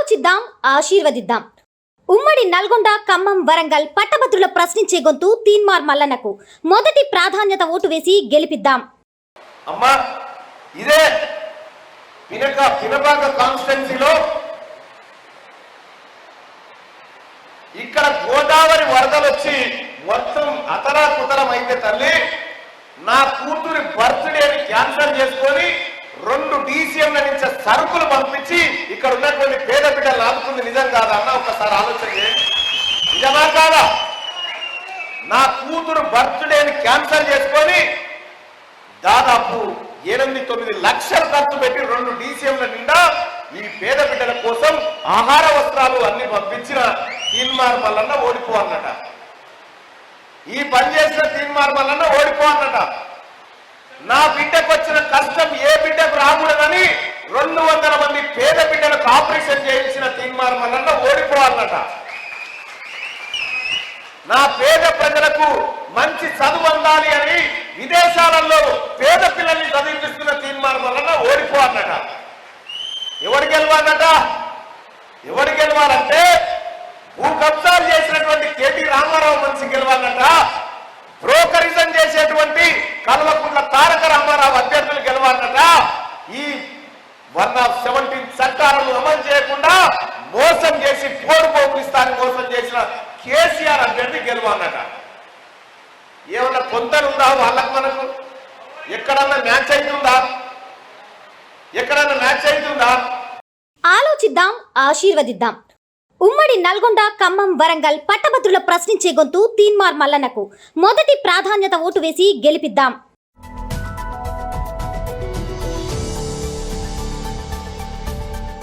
ఆలోచిద్దాం, ఆశీర్వదిద్దాం. ఉమ్మడి నల్గొండ, ఖమ్మం, వరంగల్ పట్టభద్రుల ప్రశ్నించే గొంతు తీన్మార్ మల్లన్నకు మొదటి ప్రాధాన్యత ఓటు వేసి గెలిపిద్దాం. అమ్మా ఇదే పినపాక కాన్స్టిట్యున్సీలో ఇక్కడ గోదావరి వరదలు వచ్చి మొత్తం అతలాకుతలం అయితే తల్లి నా కూతురి బర్త్డేని క్యాన్సల్ చేసుకొని 2 DCMల నుంచి సరుకులు పంపించి ఇక్కడ ఉన్నటువంటి పేద బిడ్డలు ఆదుకుంది నిజం కాదా అన్న? ఒకసారి ఆలోచన చేయండి. నిజమా కాదా? నా కూతురు బర్త్డేని క్యాన్సల్ చేసుకొని దాదాపు 8-9 లక్షలు ఖర్చు పెట్టి 2 DCMల నిండా ఈ పేద బిడ్డల కోసం ఆహార వస్త్రాలు అన్ని పంపించిన తీన్మార్ మల్లన్న ఓడిపో అన్నట. ఈ పని చేసిన తీన్మార్ మల్లన్న ఓడిపో అన్నట. నా బిడ్డకు వచ్చిన కష్టం ఏ బిడ్డకు రాకూడదని 200 మంది పేద బిడ్డలకు ఆపరేషన్ చేయించిన తీన్మార్ మల్లన్న ఓడిపో అన్నట. నా పేద ప్రజలకు మంచి చదువు అందాలి అని విదేశాలలో పేద పిల్లల్ని చదివిస్తున్న తీన్మార్ మల్లన్న ఓడిపో అన్నట. ఎవరు గెలవాలన్నట? ఎవరు గెలవాలంటే భూ కబ్జాలు చేసినటువంటి కేటీ రామారావు మనిషి గెలవాలన్నట. బ్రోకరిజం చేసేటువంటి కల్వకుంట్ల తారక రామారావు అభ్యర్థులు గెలవాలన్నట. ఈ 117 చట్టాలను అమలు చేయకుండా మోసం చేసి పోరు పోగులిస్తానికి మోసం చేసిన కేసీఆర్ అభ్యర్థి గెలవాలన్నట. ఏమన్నా పొంతనుందా వాళ్ళకు? మనకు ఎక్కడన్నా మ్యాచ్ అవుతుందా? ఎక్కడన్నా మ్యాచ్ అవుతుందా? ఆలోచిద్దాం, ఆశీర్వదిద్దాం. ఉమ్మడి నల్గొండ, ఖమ్మం, వరంగల్ పట్టభద్రుల ప్రశ్నించే గొంతు తీన్మార్ మల్లన్నకు మొదటి ప్రాధాన్యత ఓటు వేసి గెలిపిద్దాం.